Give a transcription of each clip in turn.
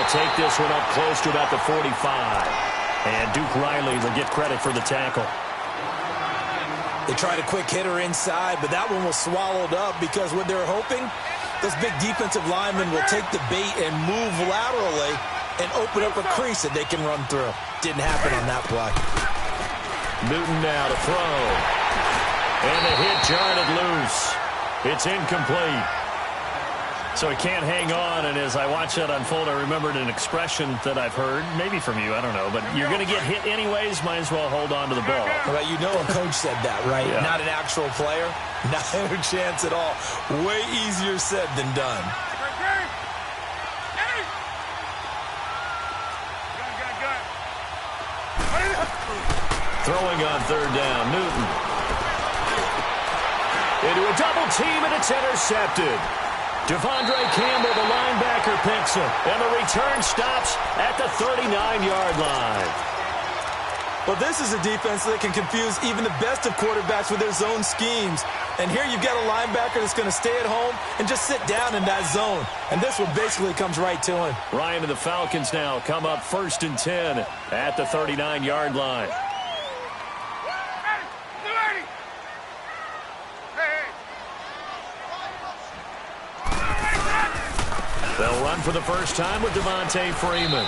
They'll take this one up close to about the 45. And Duke Riley will get credit for the tackle. They tried a quick hitter inside, but that one was swallowed up because what they're hoping, those big defensive linemen will take the bait and move laterally and open up a crease that they can run through. Didn't happen on that play. Newton now to throw. And the hit jarred it loose. It's incomplete. So he can't hang on, and as I watch that unfold, I remembered an expression that I've heard, maybe from you, I don't know, but you're going to get hit anyways, might as well hold on to the ball. Well, you know a coach said that, right? Yeah. Not an actual player. Not a chance at all. Way easier said than done. Throwing on third down, Newton. Into a double team, and it's intercepted. Devondre Campbell, the linebacker, picks him, and the return stops at the 39-yard line. Well, this is a defense that can confuse even the best of quarterbacks with their zone schemes. And here you've got a linebacker that's going to stay at home and just sit down in that zone. And this one basically comes right to him. Ryan and the Falcons now come up 1st and 10 at the 39-yard line. They'll run for the first time with Devontae Freeman.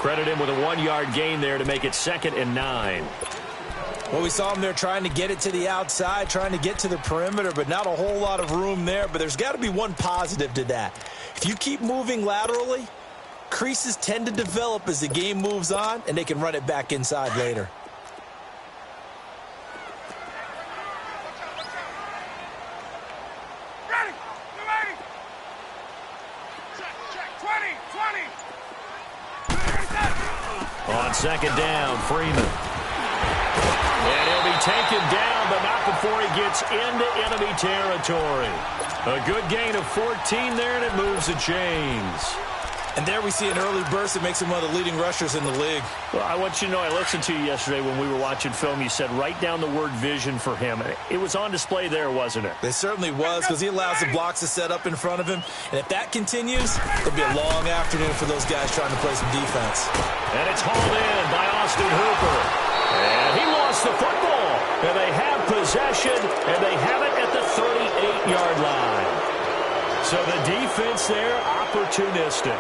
Credit him with a 1-yard gain there to make it 2nd and 9. Well, we saw him there trying to get it to the outside, trying to get to the perimeter, but not a whole lot of room there. But there's got to be one positive to that. If you keep moving laterally, creases tend to develop as the game moves on, and they can run it back inside later. On 2nd down, Freeman. And he'll be taken down, but not before he gets into enemy territory. A good gain of 14 there, and it moves the chains. And there we see an early burst that makes him one of the leading rushers in the league. Well, I want you to know, I listened to you yesterday when we were watching film. You said write down the word vision for him. It was on display there, wasn't it? It certainly was, because he allows the blocks to set up in front of him. And if that continues, it'll be a long afternoon for those guys trying to play some defense. And it's hauled in by Austin Hooper. And he lost the football. And they have possession, and they have it at the 38-yard line. So the defense there, opportunistic.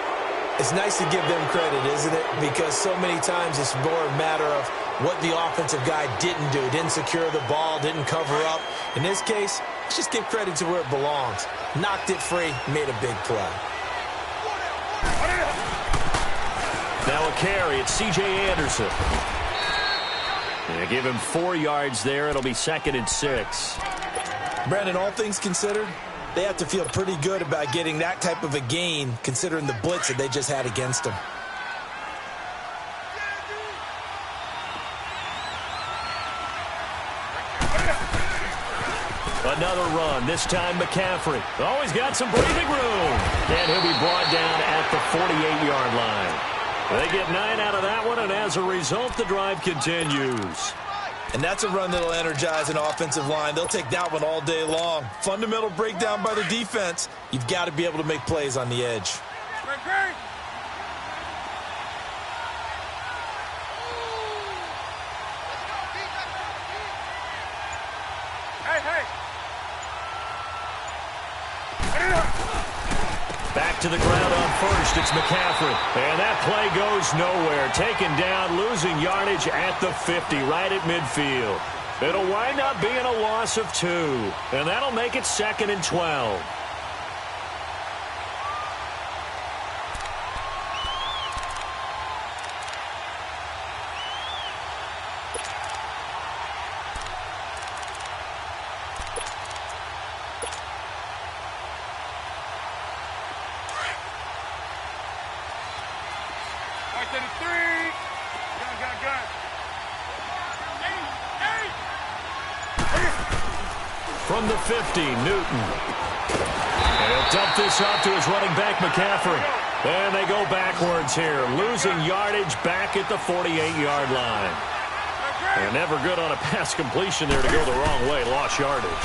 It's nice to give them credit, isn't it? Because so many times it's more a matter of what the offensive guy didn't do. Didn't secure the ball, didn't cover up. In this case, let's just give credit to where it belongs. Knocked it free, made a big play. Now a carry, it's C.J. Anderson. They give him 4 yards there. It'll be 2nd and 6. Brandon, all things considered, they have to feel pretty good about getting that type of a gain, considering the blitz that they just had against them. Another run, this time McCaffrey. Oh, he's got some breathing room. And he'll be brought down at the 48-yard line. They get 9 out of that one, and as a result, the drive continues. And that's a run that'll energize an offensive line. They'll take that one all day long. Fundamental breakdown by the defense. You've got to be able to make plays on the edge. Back to the ground on first. It's McCaffrey. And that play goes nowhere. Taken down, losing yardage at the 50, right at midfield. It'll wind up being a loss of 2. And that'll make it 2nd and 12. From the 50, Newton. And he'll dump this off to his running back, McCaffrey. And they go backwards here, losing yardage back at the 48-yard line. And never good on a pass completion there to go the wrong way, lost yardage.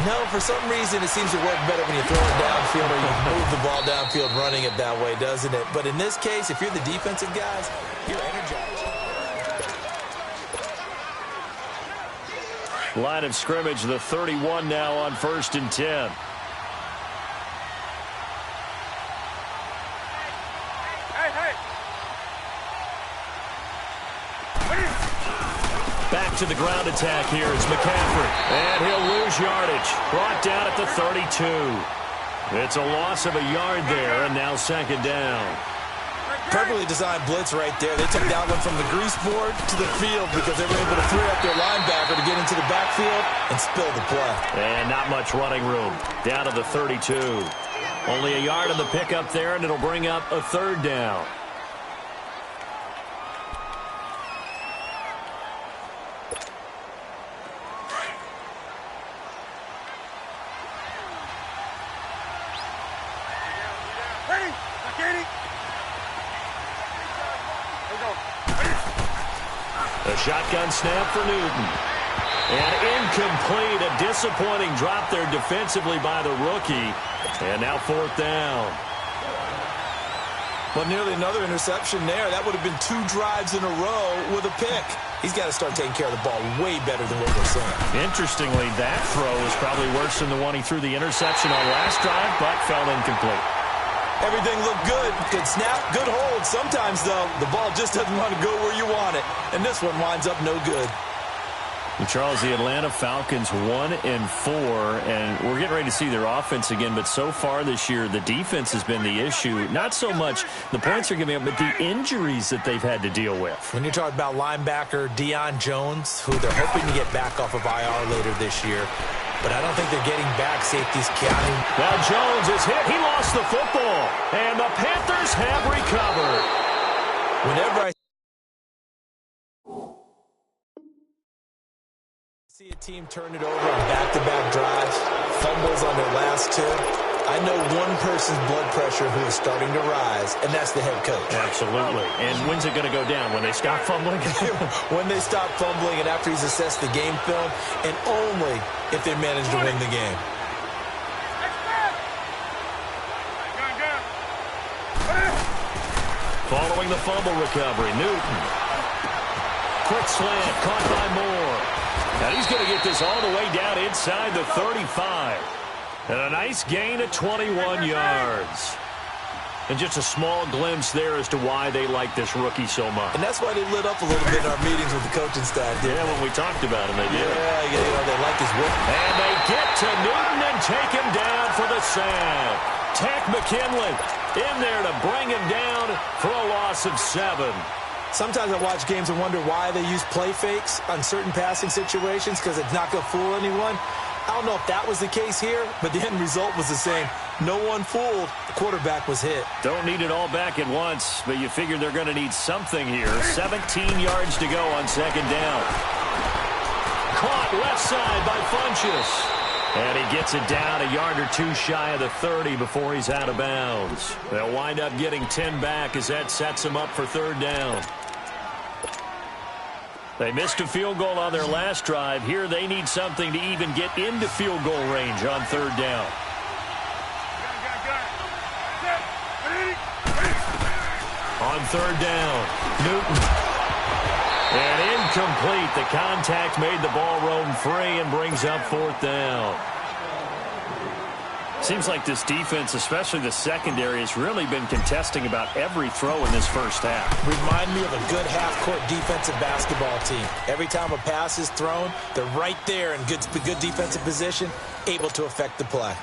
No, for some reason, it seems to work better when you throw it downfield or you move the ball downfield running it that way, doesn't it? But in this case, if you're the defensive guys, you're energized. Line of scrimmage, the 31 now on 1st and 10. Back to the ground attack here is McCaffrey. And he'll lose yardage. Brought down at the 32. It's a loss of a yard there, and now 2nd down. Perfectly designed blitz right there. They took that one from the grease board to the field because they were able to free up their linebacker to get into the backfield and spill the play. And not much running room. Down to the 32. Only a yard on the pickup there, and it'll bring up a 3rd down. A shotgun snap for Newton. And incomplete. A disappointing drop there defensively by the rookie. And now 4th down. Well, nearly another interception there. That would have been 2 drives in a row with a pick. He's got to start taking care of the ball way better than what we're seeing. Interestingly, that throw is probably worse than the one he threw the interception on last drive, but fell incomplete. Everything looked good. Good snap, good hold. Sometimes, though, the ball just doesn't want to go where you want it. And this one winds up no good. And Charles, the Atlanta Falcons 1-4, and we're getting ready to see their offense again, but so far this year, the defense has been the issue. Not so much the points they're giving up, but the injuries that they've had to deal with. When you're talking about linebacker Deion Jones, who they're hoping to get back off of IR later this year, but I don't think they're getting back. Safety's counting. Now Jones is hit. He lost the football, and the Panthers have recovered. Whenever I see a team turn it over on back-to-back drives, fumbles on their last 2, I know one person's blood pressure who is starting to rise, and that's the head coach. Absolutely. And when's it going to go down? When they stop fumbling? When they stop fumbling and after he's assessed the game film, and only if they manage to win the game. Following the fumble recovery, Newton. Quick slant, caught by Moore. Now he's going to get this all the way down inside the 35. And a nice gain of 21 yards. And just a small glimpse there as to why they like this rookie so much. And that's why they lit up a little bit in our meetings with the coaching staff. Yeah, when we talked about him, they did. Yeah, they like his work. And they get to Newton and take him down for the sack. Tech McKinley in there to bring him down for a loss of 7. Sometimes I watch games and wonder why they use play fakes on certain passing situations because it's not going to fool anyone. I don't know if that was the case here, but the end result was the same. No one fooled. The quarterback was hit. Don't need it all back at once, but you figure they're going to need something here. 17 yards to go on 2nd down. Caught left side by Funchess. And he gets it down a yard or 2 shy of the 30 before he's out of bounds. They'll wind up getting 10 back as that sets them up for 3rd down. They missed a field goal on their last drive. Here they need something to even get into field goal range on 3rd down. On 3rd down, Newton. And incomplete. The contact made the ball roam free and brings up 4th down. Seems like this defense, especially the secondary, has really been contesting about every throw in this first half. Remind me of a good half-court defensive basketball team. Every time a pass is thrown, they're right there in good defensive position, able to affect the play.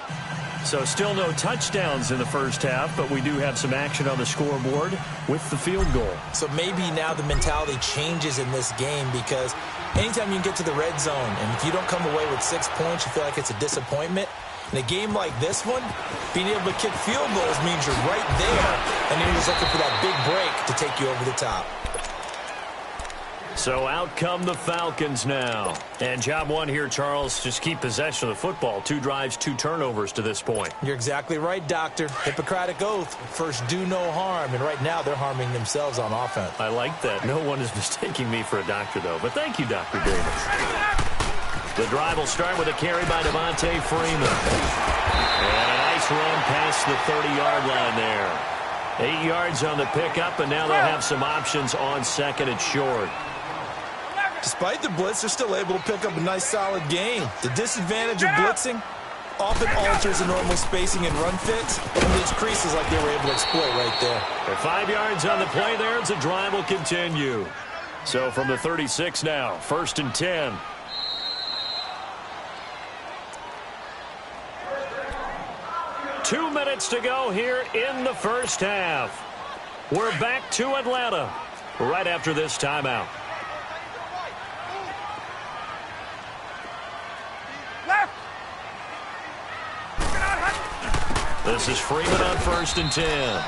So still no touchdowns in the first half, but we do have some action on the scoreboard with the field goal. So maybe now the mentality changes in this game because anytime you can get to the red zone, and if you don't come away with 6 points, you feel like it's a disappointment. In a game like this one, being able to kick field goals means you're right there, and you're just looking for that big break to take you over the top. So out come the Falcons now. And job one here, Charles, just keep possession of the football. 2 drives, 2 turnovers to this point. You're exactly right, Doctor. Hippocratic oath. First, do no harm. And right now, they're harming themselves on offense. I like that. No one is mistaking me for a doctor, though. But thank you, Dr. Davis. The drive will start with a carry by Devontae Freeman. And a nice run past the 30-yard line there. 8 yards on the pickup, and now they'll have some options on second and short. Despite the blitz, they're still able to pick up a nice, solid gain. The disadvantage of blitzing often alters the normal spacing and run fits, and these creases like they were able to exploit right there. At 5 yards on the play there, as the drive will continue. So from the 36 now, 1st and 10. Two minutes to go here in the first half. We're back to Atlanta right after this timeout. This is Freeman on 1st and 10.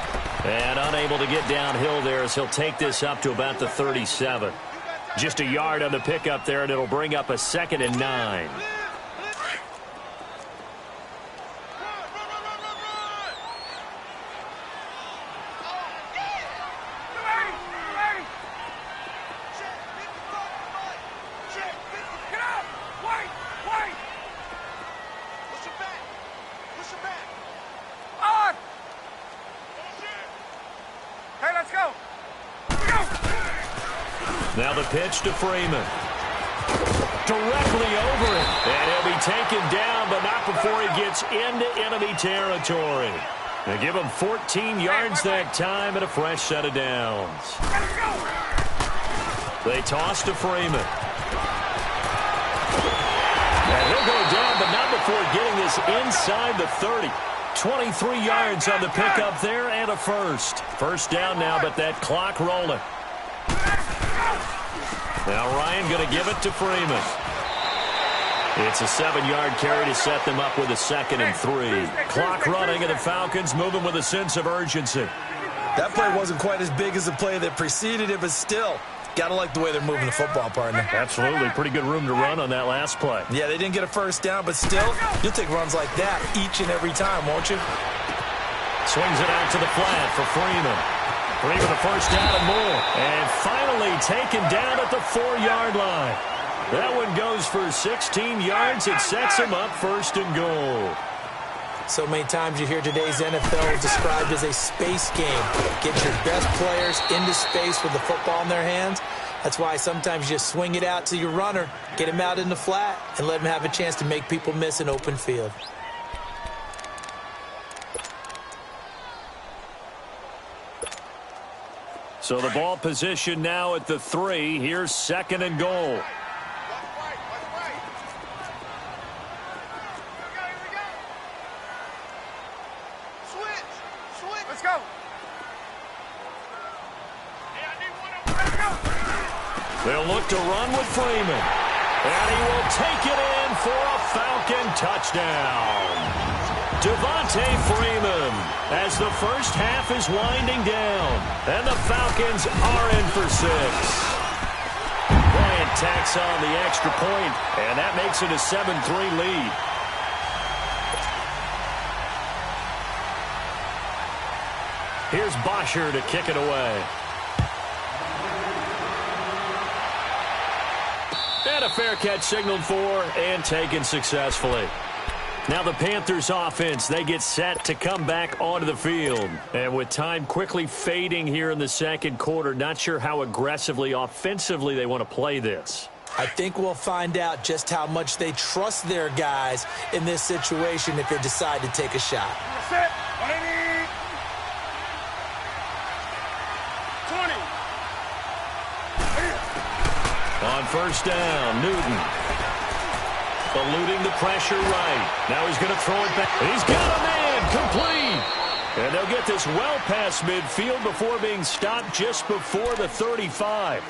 And unable to get downhill there as he'll take this up to about the 37. Just a yard on the pickup there, and it'll bring up a 2nd and 9. Now the pitch to Freeman. Directly over it. And he'll be taken down, but not before he gets into enemy territory. They give him 14 yards that time and a fresh set of downs. They toss to Freeman. And he'll go down, but not before getting this inside the 30. 23 yards on the pickup there and a first. First down now, but that clock rolling. Now Ryan going to give it to Freeman. It's a 7-yard carry to set them up with a 2nd and 3. Clock running, and the Falcons moving with a sense of urgency. That play wasn't quite as big as the play that preceded it, but still, got to like the way they're moving the football, partner. Absolutely. Pretty good room to run on that last play. Yeah, they didn't get a first down, but still, you'll take runs like that each and every time, won't you? Swings it out to the flat for Freeman. Freeman the first down and more. And finally taken down at the 4-yard line. That one goes for 16 yards. It sets him up 1st and goal. So many times you hear today's NFL described as a space game. Get your best players into space with the football in their hands. That's why sometimes you just swing it out to your runner, get him out in the flat, and let him have a chance to make people miss an open field. So the ball position now at the 3. Here's 2nd and goal. Let's go. They'll look to run with Freeman. And he will take it in for a Falcon touchdown. Devontae Freeman as the first half is winding down. And the Falcons are in for 6. Bryant tacks on the extra point, and that makes it a 7-3 lead. Here's Bosher to kick it away. And a fair catch signaled for and taken successfully. Now the Panthers offense, they get set to come back onto the field. And with time quickly fading here in the second quarter, not sure how aggressively, offensively they want to play this. I think we'll find out just how much they trust their guys in this situation if they decide to take a shot. Set. 20. On first down, Newton. Eluding the pressure right. Now he's going to throw it back. He's got a man complete. And they'll get this well past midfield before being stopped just before the 35.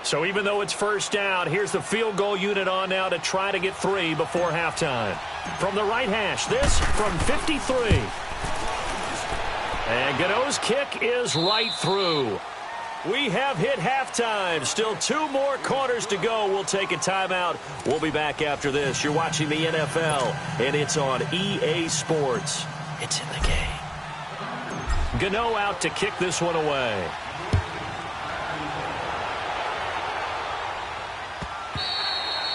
So even though it's first down, here's the field goal unit on now to try to get 3 before halftime. From the right hash, this from 53. And Gano's kick is right through. We have hit halftime. Still 2 more quarters to go. We'll take a timeout. We'll be back after this. You're watching the NFL, and it's on EA Sports. It's in the game. Gano out to kick this one away.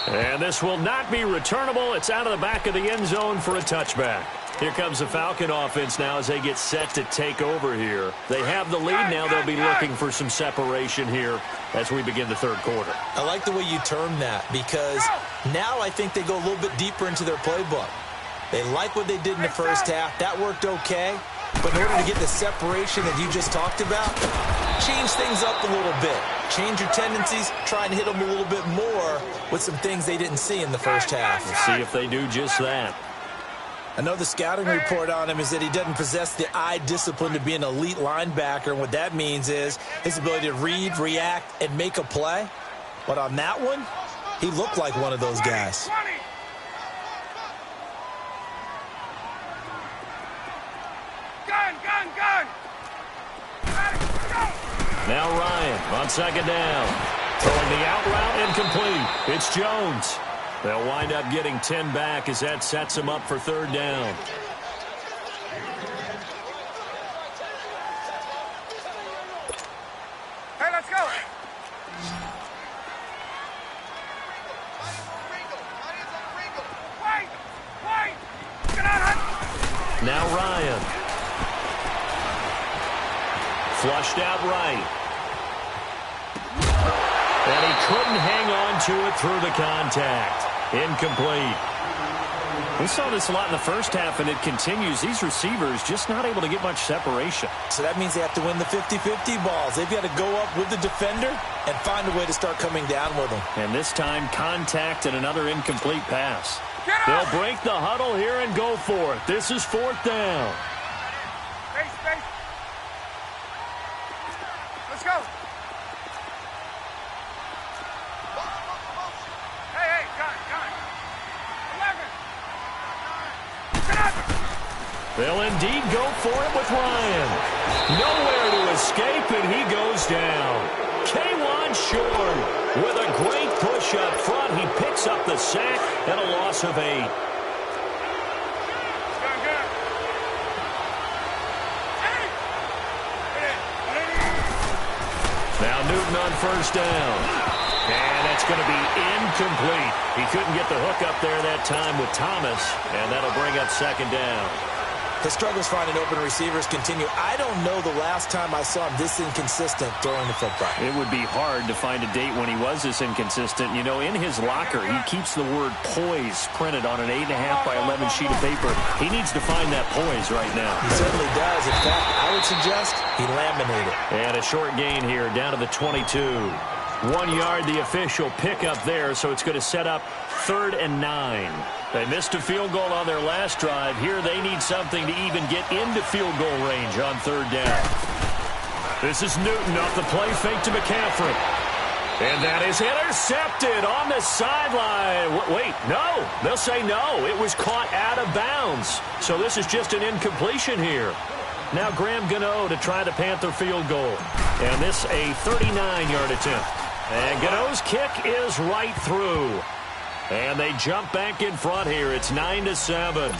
And this will not be returnable. It's out of the back of the end zone for a touchback. Here comes the Falcon offense now as they get set to take over here. They have the lead now. They'll be looking for some separation here as we begin the third quarter. I like the way you term that because now I think they go a little bit deeper into their playbook. They like what they did in the first half. That worked okay. But in order to get the separation that you just talked about, change things up a little bit. Change your tendencies, try and hit them a little bit more with some things they didn't see in the first half. We'll see if they do just that. I know the scouting report on him is that he doesn't possess the eye discipline to be an elite linebacker. And what that means is his ability to read, react, and make a play. But on that one, he looked like one of those guys. Now Ryan on second down. Throwing the out route incomplete. It's Jones. They'll wind up getting 10 back as that sets them up for third down. Hey, let's go. Wait. Get out. Now Ryan. Flushed out right. And he couldn't hang on to it through the contact. Incomplete. We saw this a lot in the first half, and it continues. These receivers just not able to get much separation. So that means they have to win the 50-50 balls. They've got to go up with the defender and find a way to start coming down with them. And this time, contact and another incomplete pass. They'll break the huddle here and go for it. This is fourth down. Space. Let's go. Hey, gun. 11. They'll indeed go for it with Ryan. Nowhere to escape, and he goes down. K'Wan Shorn with a great push up front. He picks up the sack and a loss of 8. Now Newton on first down. And it's going to be incomplete. He couldn't get the hook up there that time with Thomas, and that'll bring up second down. His struggles finding open receivers continue. I don't know the last time I saw him this inconsistent throwing the football. It would be hard to find a date when he was this inconsistent. You know, in his locker, he keeps the word poise printed on an 8.5 by 11 sheet of paper. He needs to find that poise right now. He certainly does. In fact, I would suggest he laminated. And a short gain here down to the 22. 1 yard, the official pickup there, so it's going to set up 3rd and 9. They missed a field goal on their last drive. Here they need something to even get into field goal range on 3rd down. This is Newton off the play fake to McCaffrey. And that is intercepted on the sideline. Wait, no. They'll say no. It was caught out of bounds. So this is just an incompletion here. Now Graham Gano to try the Panther field goal. And this a 39-yard attempt. And Gano's kick is right through. And they jump back in front here. It's 9-7.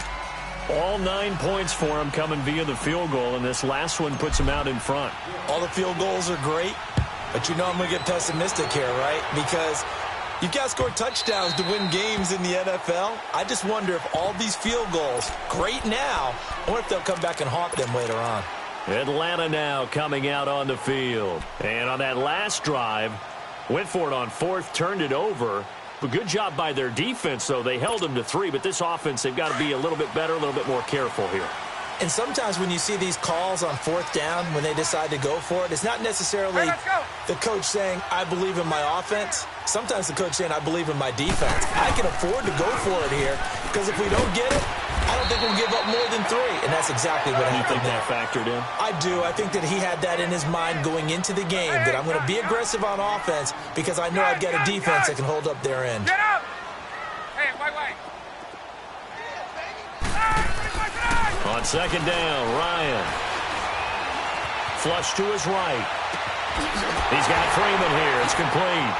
All 9 points for them coming via the field goal, and this last one puts them out in front. All the field goals are great, but you know I'm going to get pessimistic here, right? Because you've got to score touchdowns to win games in the NFL. I just wonder if all these field goals, great now, I wonder if they'll come back and haunt them later on. Atlanta now coming out on the field. And on that last drive, went for it on 4th, turned it over. But good job by their defense, though. They held them to 3, but this offense, they've got to be a little bit better, a little bit more careful here. And sometimes when you see these calls on 4th down, when they decide to go for it, it's not necessarily the coach saying, I believe in my offense. Sometimes the coach saying, I believe in my defense. I can afford to go for it here because if we don't get it, I don't think we'll give up more than 3. And that's exactly what happened. You think that factored in? I do. I think that he had that in his mind going into the game, that I'm going to be aggressive on offense because I know I've got a defense that can hold up their end. Get up! Hey, wait. On second down, Ryan. Flush to his right. He's got Freeman here. It's complete.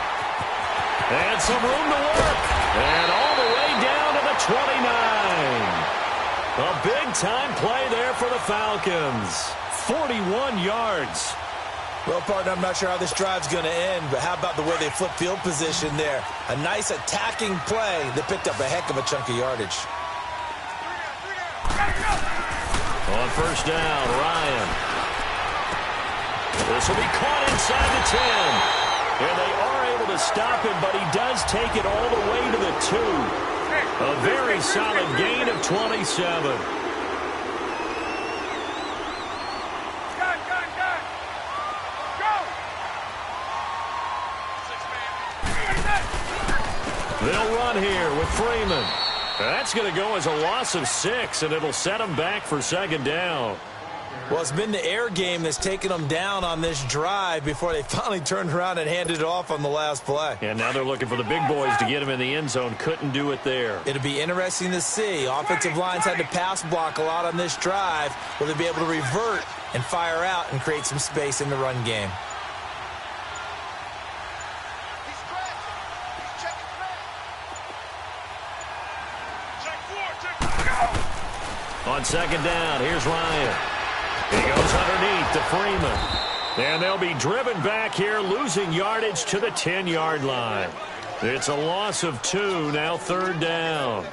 And some room to work. And all the way down to the 29. A big-time play there for the Falcons. 41 yards. Well, partner, I'm not sure how this drive's going to end, but how about the way they flip field position there? A nice attacking play that picked up a heck of a chunk of yardage. On first down, Ryan. This will be caught inside the 10. And they are able to stop him, but he does take it all the way to the 2. A very solid gain of 27. They'll run here with Freeman. That's going to go as a loss of 6, and it'll set them back for second down. Well, it's been the air game that's taken them down on this drive before they finally turned around and handed it off on the last play. And now they're looking for the big boys to get him in the end zone. Couldn't do it there. It'll be interesting to see. Offensive lines had to pass block a lot on this drive. Will they be able to revert and fire out and create some space in the run game? On second down, here's Ryan. He goes underneath to Freeman. And they'll be driven back here, losing yardage to the 10-yard line. It's a loss of 2, now third down.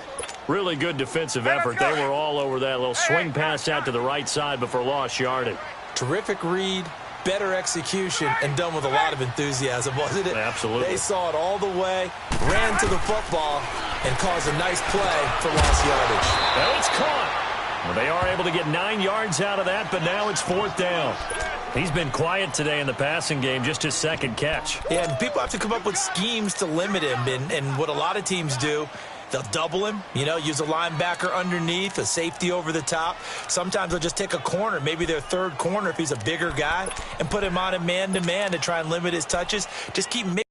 Really good defensive effort. They were all over that little swing pass out to the right side before lost yardage. Terrific read, better execution, and done with a lot of enthusiasm, wasn't it? Absolutely. They saw it all the way, ran to the football, and caused a nice play for lost yardage. Now it's caught. Well, they are able to get 9 yards out of that, but now it's fourth down. He's been quiet today in the passing game, just his second catch. Yeah, and people have to come up with schemes to limit him, and what a lot of teams do, they'll double him, use a linebacker underneath, a safety over the top. Sometimes they'll just take a corner, maybe their third corner if he's a bigger guy, and put him on a man-to-man to try and limit his touches. Just keep mixing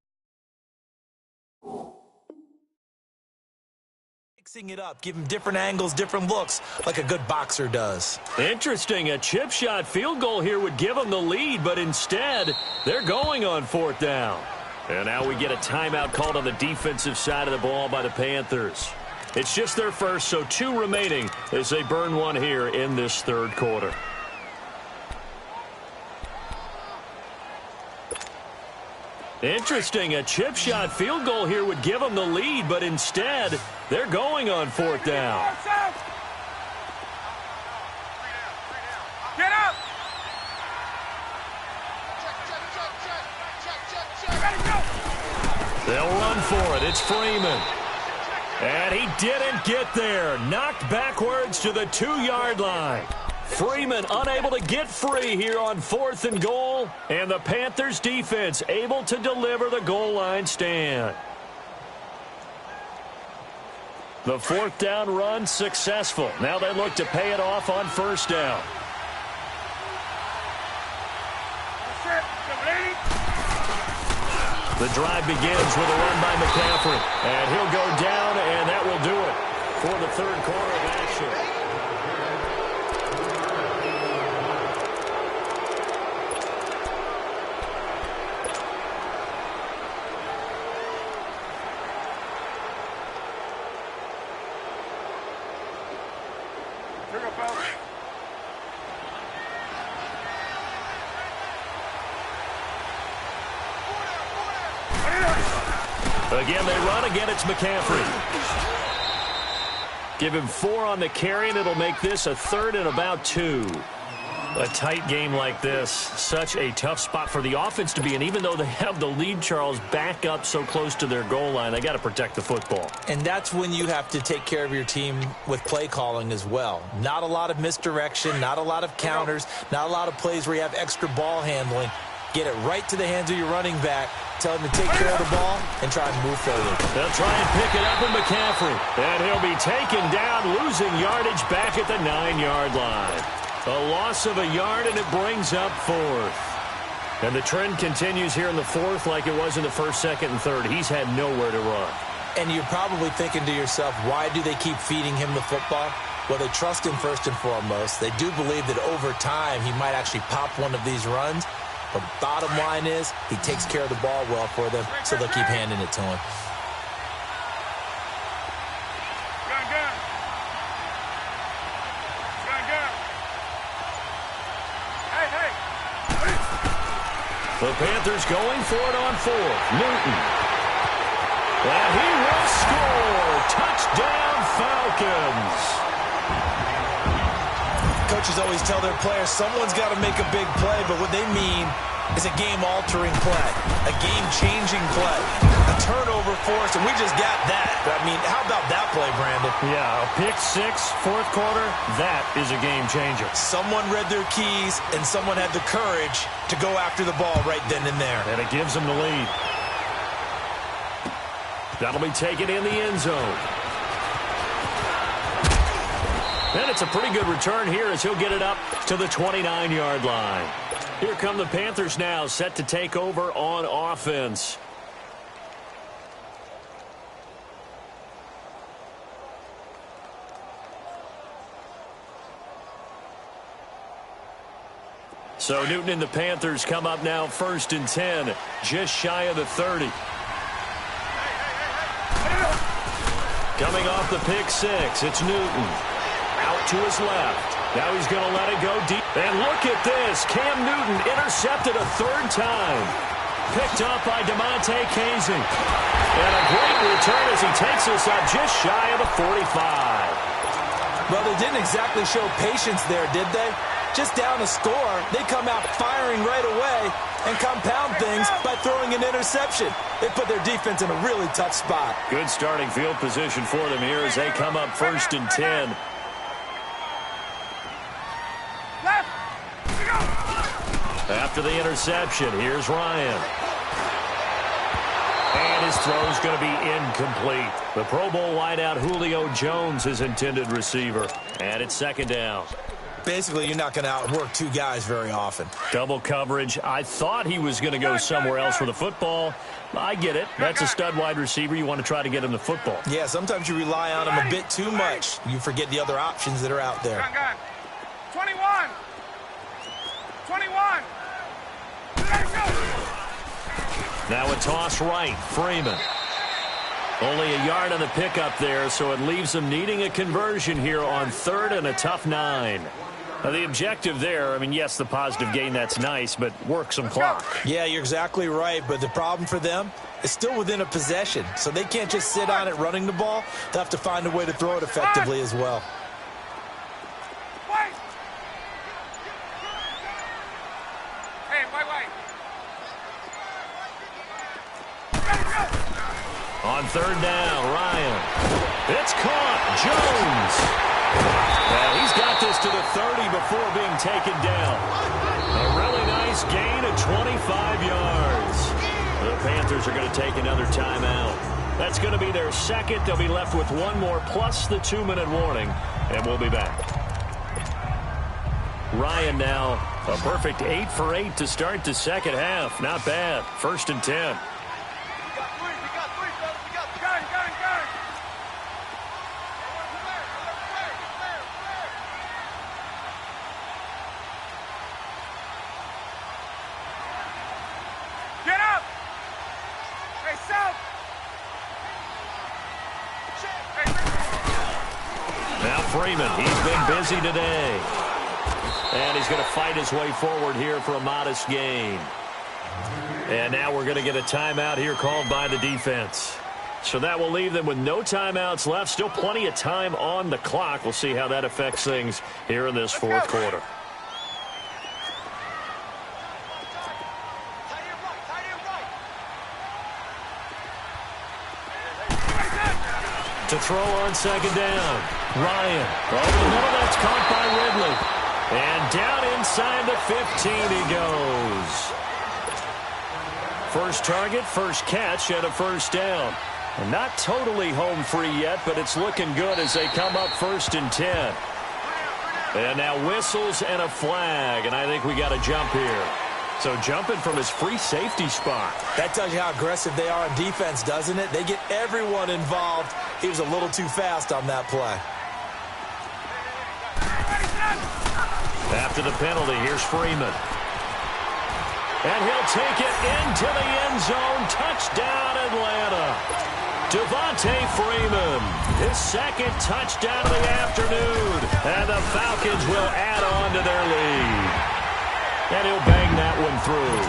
it up, give him different angles, different looks, like a good boxer does. Interesting. A chip shot field goal here would give them the lead, but instead, they're going on fourth down. And now we get a timeout called on the defensive side of the ball by the Panthers. It's just their first, so 2 remaining as they burn one here in this third quarter. Interesting. A chip shot field goal here would give them the lead, but instead, they're going on fourth down. Get up! They'll run for it. It's Freeman. And he didn't get there. Knocked backwards to the 2-yard line. Freeman unable to get free here on 4th and goal. And the Panthers defense able to deliver the goal line stand. The fourth down run successful. Now they look to pay it off on first down. The drive begins with a run by McCaffrey. And he'll go down, and that will do it for the third quarter of action. Again, they run. Again, it's McCaffrey. Give him 4 on the carry, and it'll make this a third and about 2. A tight game like this, such a tough spot for the offense to be in. Even though they have the lead, Charles, back up so close to their goal line, they got to protect the football. And that's when you have to take care of your team with play calling as well. Not a lot of misdirection, not a lot of counters, not a lot of plays where you have extra ball handling. Get it right to the hands of your running back. Tell him to take care of the ball and try and move forward. They'll try and pick it up with McCaffrey. And he'll be taken down, losing yardage back at the 9-yard line. A loss of a yard, and it brings up 4th. And the trend continues here in the 4th like it was in the 1st, 2nd, and 3rd. He's had nowhere to run. And you're probably thinking to yourself, why do they keep feeding him the football? Well, they trust him first and foremost. They do believe that over time he might actually pop one of these runs. But bottom line is, he takes care of the ball well for them, so they'll keep handing it to him. The Panthers going for it on fourth. Newton. And he will score. Touchdown, Falcons. Coaches always tell their players someone's got to make a big play, but what they mean is a game-altering play, a game-changing play, a turnover force, and we just got that. I mean, how about that play, Brandon? Yeah, a pick six, fourth quarter, that is a game-changer. Someone read their keys, and someone had the courage to go after the ball right then and there. And it gives them the lead. That'll be taken in the end zone. And it's a pretty good return here as he'll get it up to the 29-yard line. Here come the Panthers now, set to take over on offense. So Newton and the Panthers come up now 1st and 10, just shy of the 30. Coming off the pick six, it's Newton. Out to his left. Now he's going to let it go deep. And look at this. Cam Newton intercepted a third time. Picked up by DeMonte Casey. And a great return as he takes us up just shy of the 45. Well, they didn't exactly show patience there, did they? Just down a score, they come out firing right away and compound things by throwing an interception. They put their defense in a really tough spot. Good starting field position for them here as they come up 1st and 10. After the interception, here's Ryan. And his throw's going to be incomplete. The Pro Bowl wideout Julio Jones, his intended receiver. And it's 2nd down. Basically, you're not going to outwork two guys very often. Double coverage. I thought he was going to go somewhere else with the football. I get it. That's a stud wide receiver. You want to try to get him the football. Yeah, sometimes you rely on him a bit too much. You forget the other options that are out there. 21. 21. Now a toss right. Freeman. Only a yard on the pickup there, so it leaves them needing a conversion here on 3rd and a tough 9. Now the objective there, I mean, yes, the positive gain, that's nice, but work some clock. Yeah, you're exactly right, but the problem for them is still within a possession, so they can't just sit on it running the ball. They'll have to find a way to throw it effectively as well. On 3rd down, Ryan. It's caught. Jones. And he's got this to the 30 before being taken down. A really nice gain of 25 yards. The Panthers are going to take another timeout. That's going to be their 2nd. They'll be left with one more plus the 2-minute warning, and we'll be back. Ryan now, a perfect 8 for 8 to start the 2nd half. Not bad. 1st and 10. Freeman, he's been busy today. And he's going to fight his way forward here for a modest gain. And now we're going to get a timeout here called by the defense. So that will leave them with no timeouts left. Still plenty of time on the clock. We'll see how that affects things here in this 4th quarter. To throw on 2nd down. Ryan. Over the middle, that's caught by Ridley. And down inside the 15 he goes. First target, first catch, and a 1st down. And not totally home free yet, but it's looking good as they come up 1st and 10. And now whistles and a flag, and I think we got a jump here. So jumping from his free safety spot. That tells you how aggressive they are on defense, doesn't it? They get everyone involved. He was a little too fast on that play. After the penalty, here's Freeman. And he'll take it into the end zone. Touchdown, Atlanta. Devontae Freeman, his 2nd touchdown of the afternoon. And the Falcons will add on to their lead. And he'll bang that one through.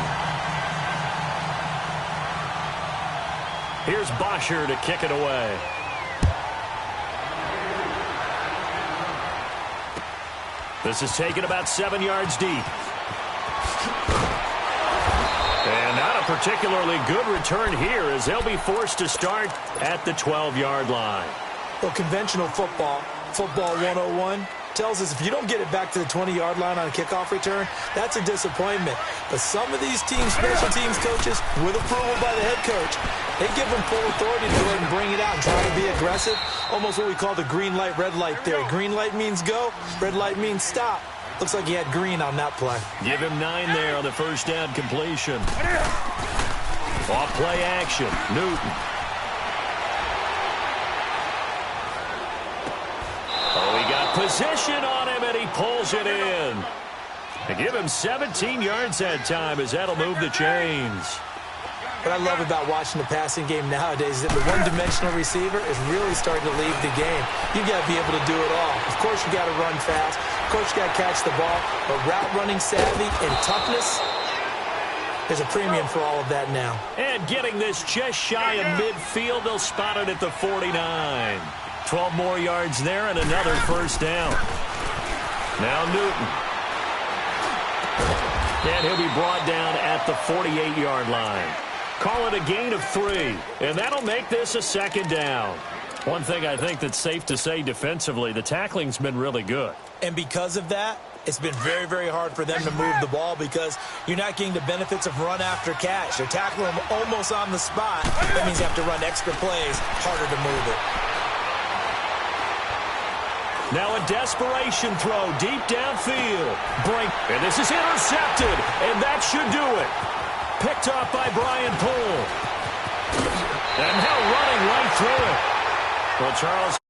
Here's Bosher to kick it away. This is taken about 7 yards deep. And not a particularly good return here as they'll be forced to start at the 12-yard line. Well, conventional football 101, tells us if you don't get it back to the 20-yard line on a kickoff return, that's a disappointment. But some of these teams, special teams coaches, with approval by the head coach, they give them full authority to go ahead and bring it out and try to be aggressive. Almost what we call the green light, red light theory. Green light means go, red light means stop. Looks like he had green on that play. Give him 9 there on the first down completion. Off play action, Newton. Oh, he got position on him, and he pulls it in. They give him 17 yards that time as that'll move the chains. What I love about watching the passing game nowadays is that the one-dimensional receiver is really starting to leave the game. You've got to be able to do it all. Of course, you got to run fast. Of course, you got to catch the ball. But route running savvy and toughness, there's a premium for all of that now. And getting this just shy of midfield, they'll spot it at the 49. 12 more yards there and another first down. Now Newton. And he'll be brought down at the 48-yard line. Call it a gain of 3, and that'll make this a second down. One thing I think that's safe to say defensively, the tackling's been really good. And because of that, it's been very, very hard for them to move the ball because you're not getting the benefits of run after catch. They're tackling them almost on the spot. That means you have to run extra plays, harder to move it. Now a desperation throw deep downfield. And this is intercepted, and that should do it. Picked off by Brian Poole. And now running right through it. Well, Charles.